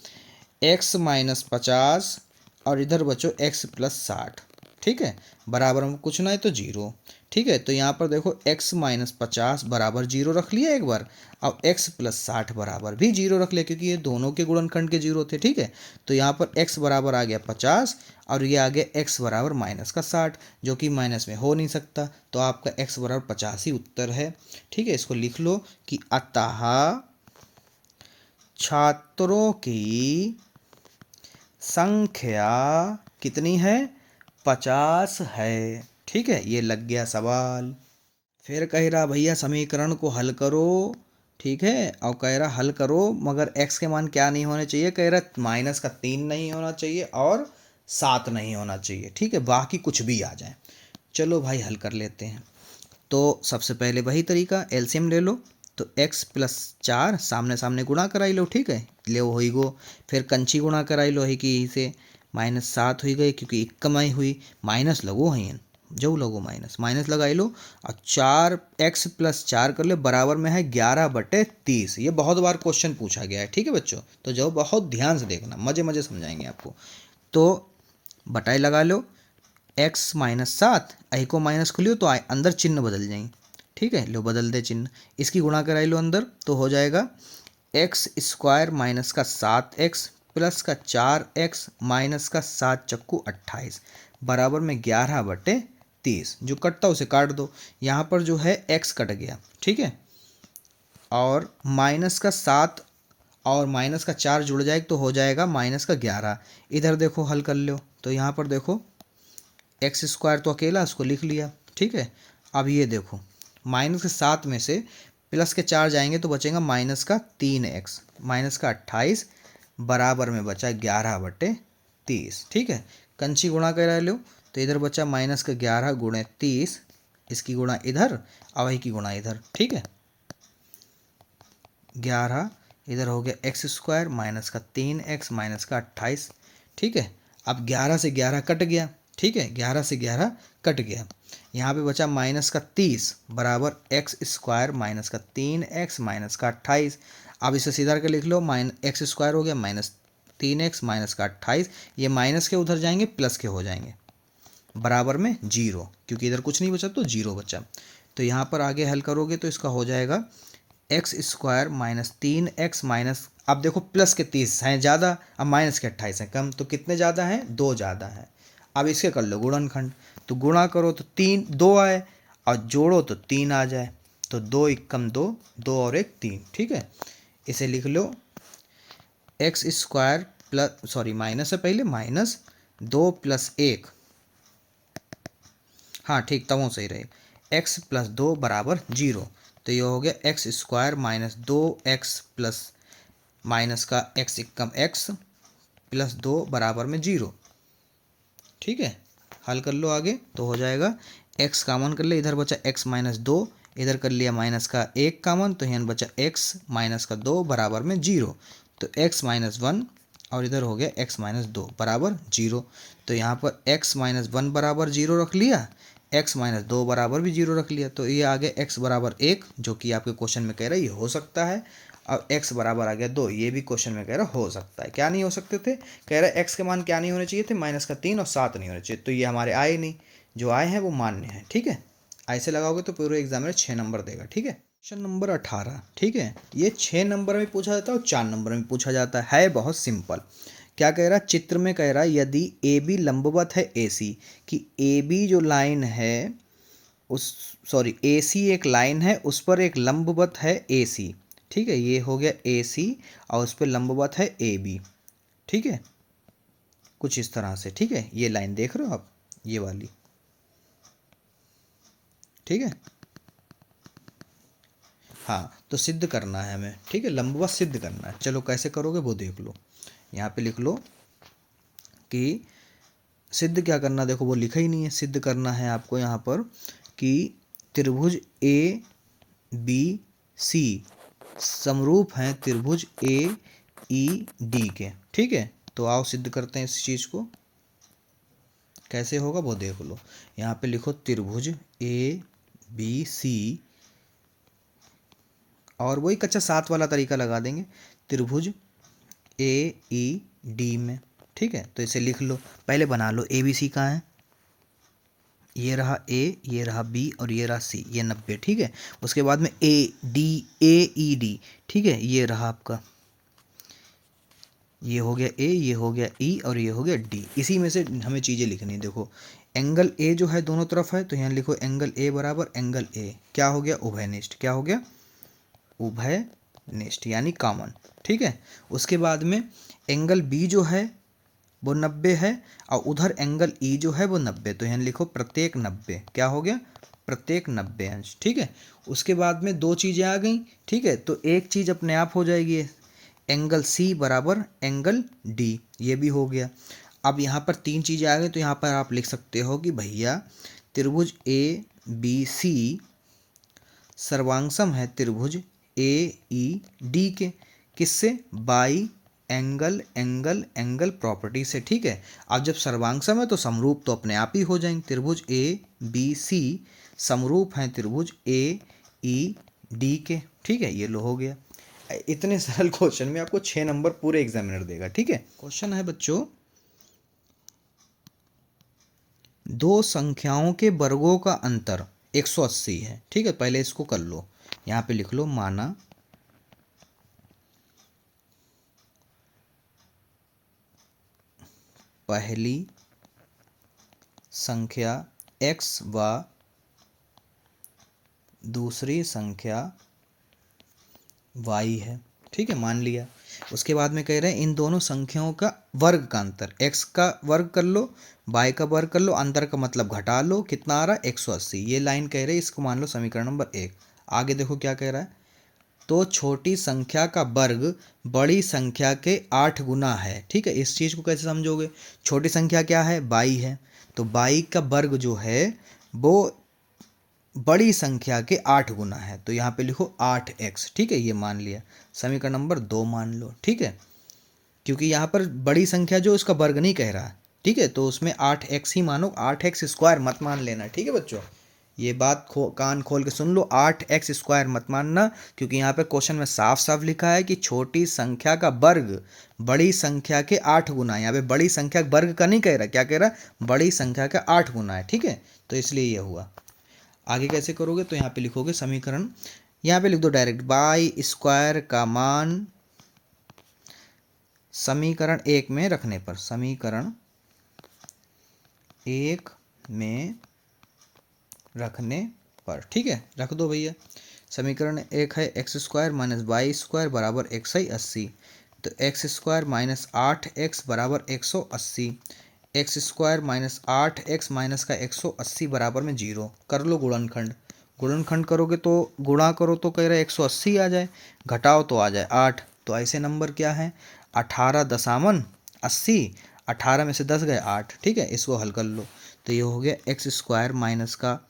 एक्स माइनस 50 और इधर बचो एक्स प्लस 60, ठीक है, बराबर में कुछ ना है तो 0, ठीक है। तो यहाँ पर देखो x माइनस 50 बराबर 0 रख लिया एक बार, अब x प्लस 60 बराबर भी 0 रख लिया क्योंकि ये दोनों के गुणनखंड के 0 थे, ठीक है। तो यहाँ पर x बराबर आ गया 50 और ये आ गया x बराबर माइनस का 60, जो कि माइनस में हो नहीं सकता, तो आपका x बराबर 50 ही उत्तर है, ठीक है। इसको लिख लो कि अतः छात्रों की संख्या कितनी है, 50 है, ठीक है। ये लग गया सवाल। फिर कह रहा भैया समीकरण को हल करो, ठीक है, और कह रहा हल करो मगर x के मान क्या नहीं होने चाहिए, कह रहा माइनस का 3 नहीं होना चाहिए और 7 नहीं होना चाहिए, ठीक है, बाकी कुछ भी आ जाए। चलो भाई हल कर लेते हैं। तो सबसे पहले वही तरीका, एलसीएम ले लो, तो x प्लस 4 सामने सामने गुणा कराई लो, ठीक है, ले हो गो। फिर कंची गुणा कराई लो ही कि से माइनस 7 हुई गई क्योंकि एक कमाई हुई, माइनस लगो ही जो लगो माइनस माइनस लगाई लो, और 4x प्लस 4 कर लो बराबर में है 11/30। ये बहुत बार क्वेश्चन पूछा गया है, ठीक है बच्चों, तो जो बहुत ध्यान से देखना, मजे मजे समझाएंगे आपको। तो बटाई लगा लो, x माइनस 7 आई को माइनस खुलियो तो अंदर चिन्ह बदल जाएंगे, ठीक है, लो बदल दे चिन्ह, इसकी गुणा कराई लो अंदर तो हो जाएगा एक्स स्क्वायर माइनस का 7x प्लस का 4x माइनस का 7×28 बराबर में 11/30। जो कटता उसे काट दो, यहाँ पर जो है x कट गया, ठीक है, और माइनस का 7 और माइनस का 4 जुड़ जाएगा तो हो जाएगा माइनस का 11। इधर देखो हल कर लो, तो यहाँ पर देखो एक्स स्क्वायर तो अकेला उसको लिख लिया, ठीक है। अब ये देखो माइनस के 7 में से प्लस के 4 जाएंगे तो बचेगा माइनस का 3x माइनस का 28 बराबर में बचा 11/30, ठीक है। कंची गुणा करा लो तो इधर बचा माइनस का 11 गुणे 30, इसकी गुणा इधर और वही की गुणा इधर, ठीक है। 11 इधर हो गया एक्स स्क्वायर माइनस का 3x माइनस का 28, ठीक है। अब 11 से 11 कट गया, ठीक है, 11 से 11 कट गया, यहाँ पे बचा माइनस का 30 बराबर एक्स स्क्वायर माइनस का 3x माइनस का 28। अब इसे सीधा करके लिख लो, एक्स स्क्वायर हो गया माइनस 3x माइनस का 28, ये माइनस के उधर जाएंगे प्लस के हो जाएंगे बराबर में 0, क्योंकि इधर कुछ नहीं बचा तो 0 बचा। तो यहाँ पर आगे हल करोगे तो इसका हो जाएगा x square minus 3x minus, अब देखो प्लस के 30 हैं ज़्यादा, अब माइनस के 28 हैं कम, तो कितने ज़्यादा हैं, 2 ज़्यादा है। अब इसके कर लो गुणनखंड, तो गुणा करो तो 2 आए और जोड़ो तो 3 आ जाए, तो 2 एकम 2, 2 और 1 3, ठीक है। इसे लिख लो x square plus sorry minus से पहले माइनस 2 प्लस 1, हाँ ठीक तब वो सही रहे, x प्लस 2 बराबर 0। तो ये हो गया x square minus 2x plus minus का x एकम x प्लस 2 बराबर में 0, ठीक है। हल कर लो आगे तो हो जाएगा x कामन कर ले, इधर बचा x माइनस 2, इधर कर लिया माइनस का 1 कामन, तो यहाँ बचा x माइनस का 2 बराबर में 0, तो x माइनस 1 और इधर हो गया x माइनस 2 बराबर 0। तो यहाँ पर x माइनस 1 बराबर 0 रख लिया, x माइनस 2 बराबर भी 0 रख लिया, तो ये आ गया x बराबर 1, जो कि आपके क्वेश्चन में कह रहा है ये हो सकता है। अब x बराबर आ गया 2, ये भी क्वेश्चन में कह रहा हो सकता है। क्या नहीं हो सकते थे, कह रहा है x के मान क्या नहीं होने चाहिए थे, माइनस का 3 और 7 नहीं होने चाहिए, तो ये हमारे आए नहीं, जो आए हैं वो मान्य है, ठीक है। ऐसे लगाओगे तो पूरे एग्जाम में 6 नंबर देगा, ठीक है। क्वेश्चन नंबर 18, ठीक है, ये 6 नंबर में पूछा जाता है और 4 नंबर में पूछा जाता है बहुत सिंपल। क्या कह रहा है, चित्र में कह रहा है यदि ए बी लंबवत है ए सी, कि ए बी जो लाइन है उस सॉरी AC एक लाइन है, उस पर एक लंबवत है AC, ठीक है, ये हो गया AC और उस पर लंबवत है AB, ठीक है, कुछ इस तरह से, ठीक है, ये लाइन देख रहे हो आप, ये वाली, ठीक है। हाँ, तो सिद्ध करना है हमें, ठीक है, लंबवत सिद्ध करना है। चलो कैसे करोगे वो देख लो, यहाँ पे लिख लो कि सिद्ध क्या करना, देखो वो लिखा ही नहीं है। सिद्ध करना है आपको यहाँ पर कि त्रिभुज ABC समरूप हैं त्रिभुज AED के, ठीक है। तो आओ सिद्ध करते हैं इस चीज़ को, कैसे होगा वो देख लो। यहाँ पे लिखो त्रिभुज ABC और वही कच्चा 7 वाला तरीका लगा देंगे, त्रिभुज AED में, ठीक है। तो इसे लिख लो, पहले बना लो। ABC कहाँ है, ये रहा A, ये रहा B और ये रहा C, ये 90, ठीक है। उसके बाद में AED, ठीक है, ये रहा आपका, ये हो गया A, ये हो गया E और ये हो गया D। इसी में से हमें चीज़ें लिखनी, देखो एंगल A जो है दोनों तरफ है, तो यहाँ लिखो एंगल A बराबर एंगल A क्या हो गया, उभयनिष्ठ, क्या हो गया, उभयनिष्ठ यानी कॉमन, ठीक है। उसके बाद में एंगल B जो है वो 90 है और उधर एंगल E जो है वो 90, तो यहाँ लिखो प्रत्येक 90, क्या हो गया, प्रत्येक 90 अंश, ठीक है। उसके बाद में दो चीज़ें आ गई, ठीक है, तो एक चीज़ अपने आप हो जाएगी, एंगल C बराबर एंगल D, ये भी हो गया। अब यहाँ पर तीन चीज़ें आ गई, तो यहाँ पर आप लिख सकते हो कि भैया त्रिभुज ABC सर्वांगसम है त्रिभुज AED के, किससे, by angle angle angle property से, ठीक है। अब जब सर्वांगसम है तो समरूप तो अपने आप ही हो जाएंगे, त्रिभुज ABC समरूप हैं त्रिभुज AED के, ठीक है, ये लो हो गया। इतने सरल क्वेश्चन में आपको 6 नंबर पूरे एग्जामिनर देगा, ठीक है। क्वेश्चन है बच्चों, दो संख्याओं के वर्गों का अंतर 180 है, ठीक है। पहले इसको कर लो, यहाँ पे लिख लो, माना पहली संख्या x व दूसरी संख्या y है, ठीक है, मान लिया। उसके बाद में कह रहे हैं इन दोनों संख्याओं का वर्ग का अंतर, x का वर्ग कर लो, y का वर्ग कर लो, अंतर का मतलब घटा लो, कितना आ रहा है, 180। ये लाइन कह रहे हैं, इसको मान लो समीकरण नंबर 1। आगे देखो क्या कह रहा है, तो छोटी संख्या का वर्ग बड़ी संख्या के 8 गुना है, ठीक है। इस चीज़ को कैसे समझोगे, छोटी संख्या क्या है, 22 है, तो 22 का वर्ग जो है वो बड़ी संख्या के 8 गुना है, तो यहाँ पे लिखो 8x, ठीक है, ये मान लिया। समीकरण नंबर 2 मान लो, ठीक है, क्योंकि यहाँ पर बड़ी संख्या जो उसका वर्ग नहीं कह रहा है, ठीक है, तो उसमें 8x ही मानो, 8x स्क्वायर मत मान लेना, ठीक है बच्चों। ये बात कान खोल के सुन लो, 8x स्क्वायर मत मानना, क्योंकि यहाँ पे क्वेश्चन में साफ साफ लिखा है कि छोटी संख्या का वर्ग बड़ी संख्या के 8 गुना है। यहाँ पे बड़ी संख्या वर्ग का नहीं कह रहा, क्या कह रहा है, बड़ी संख्या का 8 गुना है, ठीक है, तो इसलिए ये हुआ। आगे कैसे करोगे, तो यहाँ पे लिखोगे समीकरण, यहाँ पे लिख दो डायरेक्ट, बाई स्क्वायर का मान समीकरण 1 में रखने पर, समीकरण 1 में रखने पर, ठीक है, रख दो भैया। समीकरण 1 है X square minus Y square बराबर 180, तो एक्स स्क्वायर माइनस 8x बराबर 180, x square minus 8x minus का 180 बराबर में 0। कर लो गुणनखंड, गुणनखंड करोगे तो गुणा करो तो कह रहे 180 आ जाए, घटाओ तो आ जाए 8, तो ऐसे नंबर क्या है, 18.80, 18 में से 10 गए 8, ठीक है, इसको हल कर लो, तो ये हो गया एक्स स्क्वायर माइनस का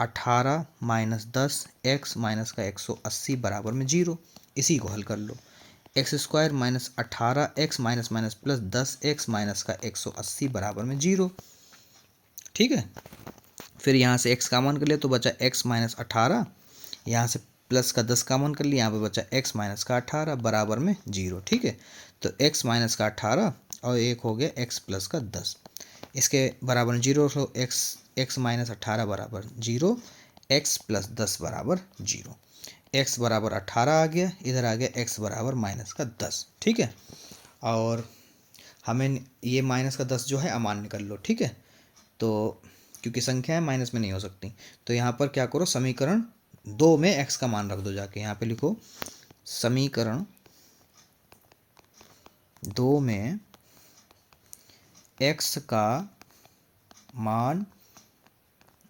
18 माइनस 10 एक्स माइनस का 180 बराबर में 0। इसी को हल कर लो, x square minus 18 x minus minus plus 10 x minus का 180 बराबर में 0, ठीक है। फिर यहाँ से x कॉमन कर लिया तो बचा x माइनस 18, यहाँ से प्लस का 10 कॉमन कर लिया, यहाँ पे बचा x माइनस का 18 बराबर में 0, ठीक है। तो x माइनस का 18 और एक हो गया x प्लस का 10, इसके बराबर 0, तो x माइनस 18 बराबर 0, x प्लस 10 बराबर 0, x बराबर 18 आ गया, इधर आ गया x बराबर माइनस का 10, ठीक है। और हमें ये माइनस का 10 जो है अमान्य कर लो, ठीक है। तो क्योंकि संख्या है माइनस में नहीं हो सकती। तो यहाँ पर क्या करो, समीकरण 2 में x का मान रख दो जाके। यहाँ पे लिखो समीकरण 2 में x का मान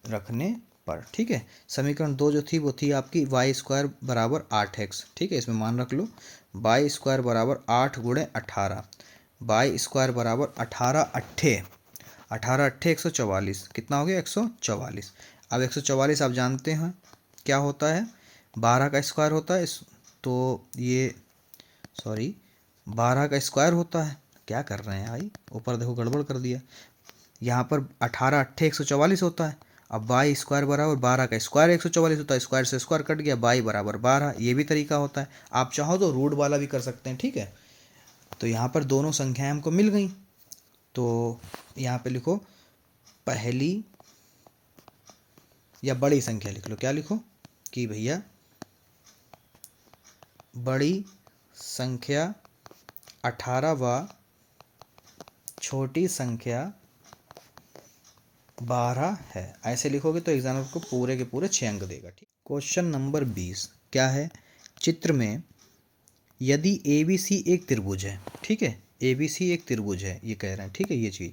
रखने पर, ठीक है। समीकरण 2 जो थी वो थी आपकी वाई स्क्वायर बराबर 8x, ठीक है। इसमें मान रख लो वाई स्क्वायर बराबर 8 गुणे 18, वाई स्क्वायर बराबर 18 अट्ठे 144, कितना हो गया 144। अब 144 आप जानते हैं क्या होता है, 12 का स्क्वायर होता है। तो ये सॉरी 12 का स्क्वायर होता है। क्या कर रहे हैं भाई, ऊपर देखो गड़बड़ कर दिया। यहाँ पर 18 अट्ठे 144 होता है। अब बाई स्क्वायर बराबर 12 का स्क्वायर 144 होता है, स्क्वायर से स्क्वायर कट गया, बाई बराबर 12। ये भी तरीका होता है, आप चाहो तो रूट वाला भी कर सकते हैं, ठीक है। तो यहाँ पर दोनों संख्याएं हमको मिल गई। तो यहाँ पे लिखो पहली या बड़ी संख्या लिख लो, क्या लिखो कि भैया बड़ी संख्या 18 व छोटी संख्या 12 है। ऐसे लिखोगे तो एग्जामिनर को पूरे के पूरे 6 अंक देगा, ठीक। क्वेश्चन नंबर 20 क्या है, चित्र में यदि ए बी सी एक त्रिभुज है, ठीक है, ए बी सी एक त्रिभुज है ये कह रहे हैं, ठीक है। ये चीज़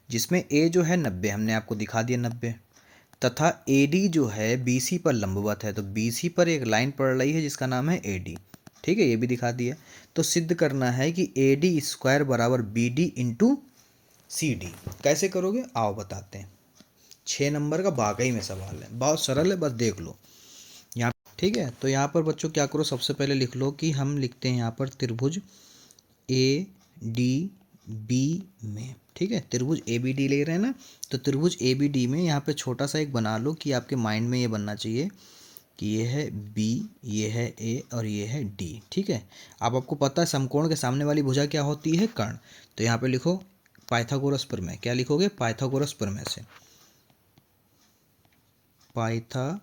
जिसमें ए जो है 90, हमने आपको दिखा दिया 90, तथा ए डी जो है बी सी पर लंबवत है। तो बी सी पर एक लाइन पड़ रही है जिसका नाम है ए डी, ठीक है, ये भी दिखा दिया। तो सिद्ध करना है कि ए डी स्क्वायर बराबर B D into C D. कैसे करोगे आओ बताते हैं। 6 नंबर का वाकई में सवाल है, बहुत सरल है, बस देख लो यहाँ, ठीक है। तो यहाँ पर बच्चों क्या करो, सबसे पहले लिख लो कि हम लिखते हैं यहाँ पर त्रिभुज ए डी बी में, ठीक है। त्रिभुज ए बी डी ले रहे हैं ना, तो त्रिभुज ए बी डी में यहाँ पे छोटा सा एक बना लो कि आपके माइंड में ये बनना चाहिए कि ये है बी, ये है ए और ये है डी, ठीक है। अब आपको पता है समकोण के सामने वाली भुजा क्या होती है, कर्ण। तो यहाँ पे लिखो पाइथागोरस प्रमेय, क्या लिखोगे पाइथागोरस प्रमेय से, पाइथागोरस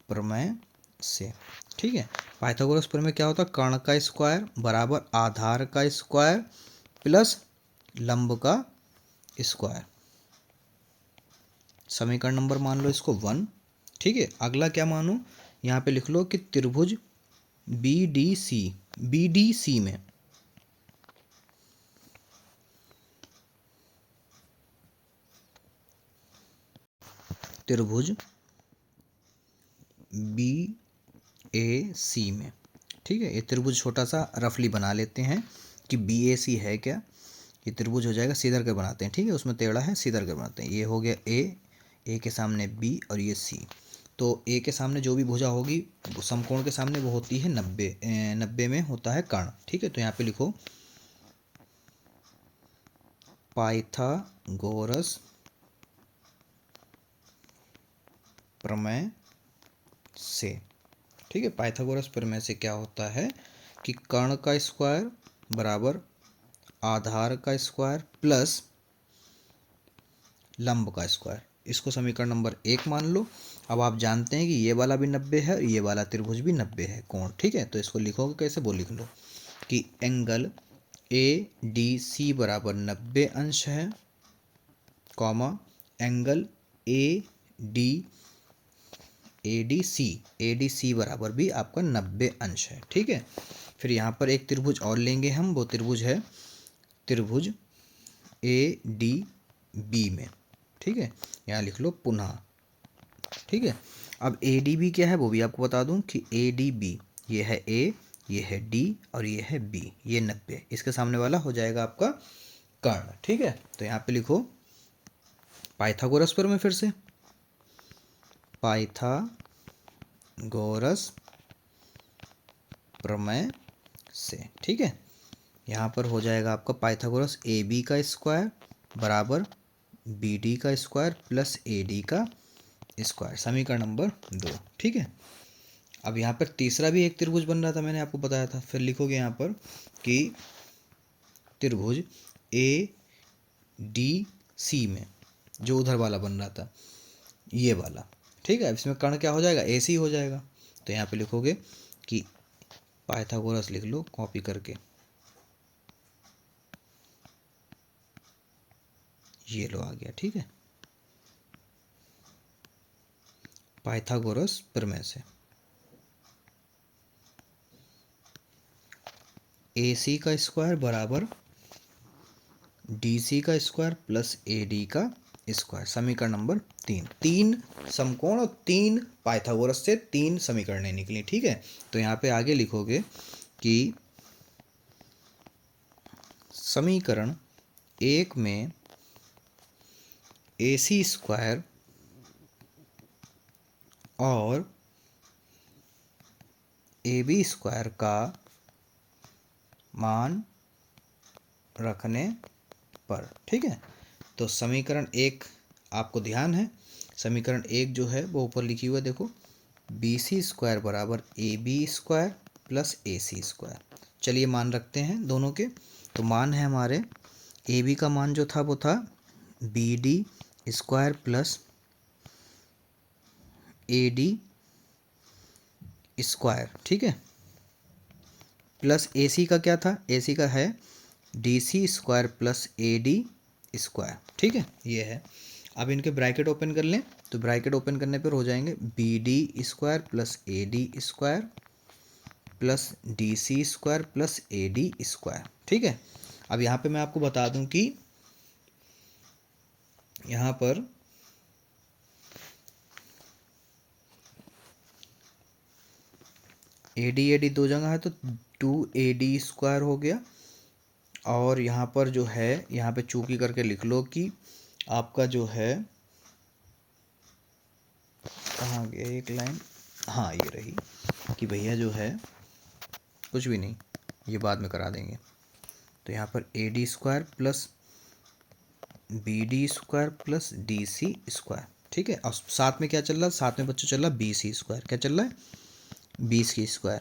प्रमेय से, ठीक है। पाइथागोरस प्रमेय क्या होता है, कर्ण का स्क्वायर बराबर आधार का स्क्वायर प्लस लंब का स्क्वायर। समीकरण नंबर मान लो इसको 1, ठीक है। अगला क्या मानो, यहाँ पे लिख लो कि त्रिभुज बी डी सी में त्रिभुज बी ए सी में, ठीक है। ये त्रिभुज छोटा सा रफली बना लेते हैं कि बी ए सी है क्या, ये त्रिभुज हो जाएगा, सीधा कर बनाते हैं, ठीक है। उसमें टेढ़ा है, सीधा कर बनाते हैं। ये हो गया ए के सामने बी और ये सी। तो ए के सामने जो भी भुजा होगी समकोण के सामने वो होती है 90 में होता है कर्ण, ठीक है। तो यहाँ पे लिखो पाइथागोरस प्रमेय से, ठीक है। पाइथागोरस प्रमेय से क्या होता है कि कर्ण का स्क्वायर बराबर आधार का स्क्वायर प्लस लंब का स्क्वायर। इसको समीकरण नंबर 1 मान लो। अब आप जानते हैं कि ये वाला भी 90 है और ये वाला त्रिभुज भी 90 है कोण, ठीक है। तो इसको लिखोगे कैसे, वो लिख लो कि एंगल ए डी सी बराबर 90 अंश है, comma angle A D C बराबर भी आपका 90 अंश है, ठीक है। फिर यहाँ पर एक त्रिभुज और लेंगे हम, वो त्रिभुज है त्रिभुज ए डी बी में, ठीक है। यहाँ लिख लो पुनः, ठीक है। अब ए डी बी क्या है वो भी आपको बता दूं कि ए डी बी, ये है ए, ये है डी और ये है बी, ये 90, इसके सामने वाला हो जाएगा आपका कर्ण, ठीक है। तो यहाँ पे लिखो पाइथागोरस प्रमेय, फिर से पाइथागोरस प्रमेय से, ठीक है। यहाँ पर हो जाएगा आपका पाइथागोरस ए बी का स्क्वायर बराबर बी डी का स्क्वायर प्लस ए डी का स्क्वायर, समीकरण नंबर 2, ठीक है। अब यहाँ पर तीसरा भी एक त्रिभुज बन रहा था, मैंने आपको बताया था। फिर लिखोगे यहाँ पर कि त्रिभुज ए डी सी में जो उधर वाला बन रहा था ये वाला, ठीक है। अब इसमें कर्ण क्या हो जाएगा, ए सी हो जाएगा। तो यहाँ पे लिखोगे कि पाइथागोरस लिख लो कॉपी करके, ये लो आ गया, ठीक है, पाइथागोरस प्रमेय से। AC का स्क्वायर बराबर DC का स्क्वायर प्लस AD का स्क्वायर, समीकरण नंबर 3। 3 समकोण और 3 पाइथागोरस से 3 समीकरणें निकली, ठीक है। तो यहाँ पे आगे लिखोगे कि समीकरण 1 में AC स्क्वायर और AB स्क्वायर का मान रखने पर, ठीक है। तो समीकरण 1 आपको ध्यान है, समीकरण 1 जो है वो ऊपर लिखी हुई है, देखो, BC स्क्वायर बराबर AB square plus AC square. चलिए मान रखते हैं दोनों के। तो मान है हमारे AB का मान जो था वो था BD square plus AD square, ठीक है, प्लस AC का क्या था, AC का है DC square plus AD square, ठीक है, ये है। अब इनके ब्रैकेट ओपन कर लें, तो ब्रैकेट ओपन करने पर हो जाएंगे BD square plus AD square plus DC square plus AD square, ठीक है। अब यहाँ पे मैं आपको बता दूं कि यहाँ पर AD दो जगह है तो 2AD स्क्वायर हो गया, और यहाँ पर जो है, यहाँ पे चूकी करके लिख लो कि आपका जो है, कहाँ गया एक लाइन, हाँ ये रही, कि भैया जो है कुछ भी नहीं, ये बाद में करा देंगे। तो यहाँ पर AD square plus BD square plus DC square, ठीक है। और साथ में क्या चल रहा है, साथ में बच्चों चल रहा है BC स्क्वायर, क्या चल रहा है, 20 की स्क्वायर,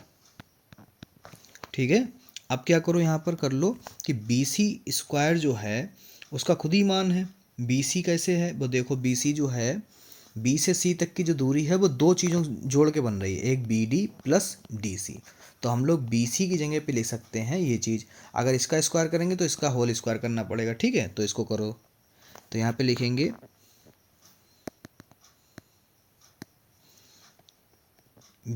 ठीक है। अब क्या करो, यहाँ पर कर लो कि BC स्क्वायर जो है उसका खुद ही मान है। BC कैसे है वो देखो, BC जो है B से C तक की जो दूरी है वो दो चीज़ों जोड़ के बन रही है, एक BD प्लस DC। तो हम लोग BC की जगह पे ले सकते हैं ये चीज़, अगर इसका स्क्वायर करेंगे तो इसका होल स्क्वायर करना पड़ेगा, ठीक है। तो इसको करो, तो यहाँ पे लिखेंगे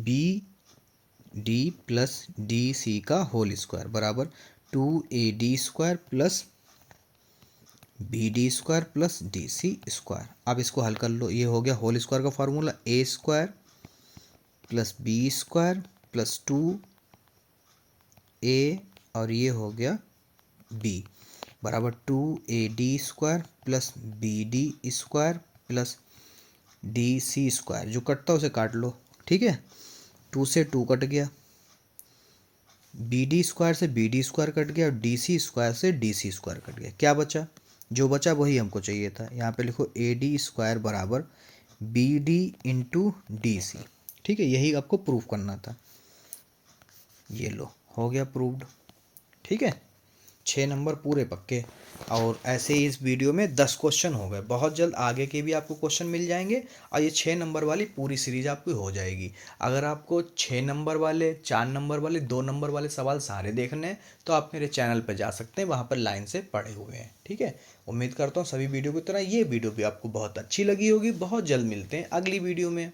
BD प्लस DC का होल स्क्वायर बराबर 2AD square plus BD square plus DC square. अब इसको हल कर लो, ये हो गया होल स्क्वायर का formula, A square plus B square plus 2A, और ये हो गया B बराबर 2AD square plus BD square plus DC square. जो कटता है उसे काट लो, ठीक है, 2 से 2 कट गया, BD स्क्वायर से BD स्क्वायर कट गया, और DC स्क्वायर से DC स्क्वायर कट गया। क्या बचा, जो बचा वही हमको चाहिए था। यहाँ पे लिखो AD स्क्वायर बराबर BD इंटू DC, ठीक है, यही आपको प्रूफ करना था। ये लो हो गया प्रूव्ड, ठीक है, 6 नंबर पूरे पक्के। और ऐसे ही इस वीडियो में 10 क्वेश्चन हो गए, बहुत जल्द आगे के भी आपको क्वेश्चन मिल जाएंगे, और ये 6 नंबर वाली पूरी सीरीज आपकी हो जाएगी। अगर आपको 6 नंबर वाले, 4 नंबर वाले, 2 नंबर वाले सवाल सारे देखने हैं तो आप मेरे चैनल पर जा सकते हैं, वहाँ पर लाइन से पढ़े हुए हैं, ठीक है। उम्मीद करता हूँ सभी वीडियो की तरह ये वीडियो भी आपको बहुत अच्छी लगी होगी। बहुत जल्द मिलते हैं अगली वीडियो में।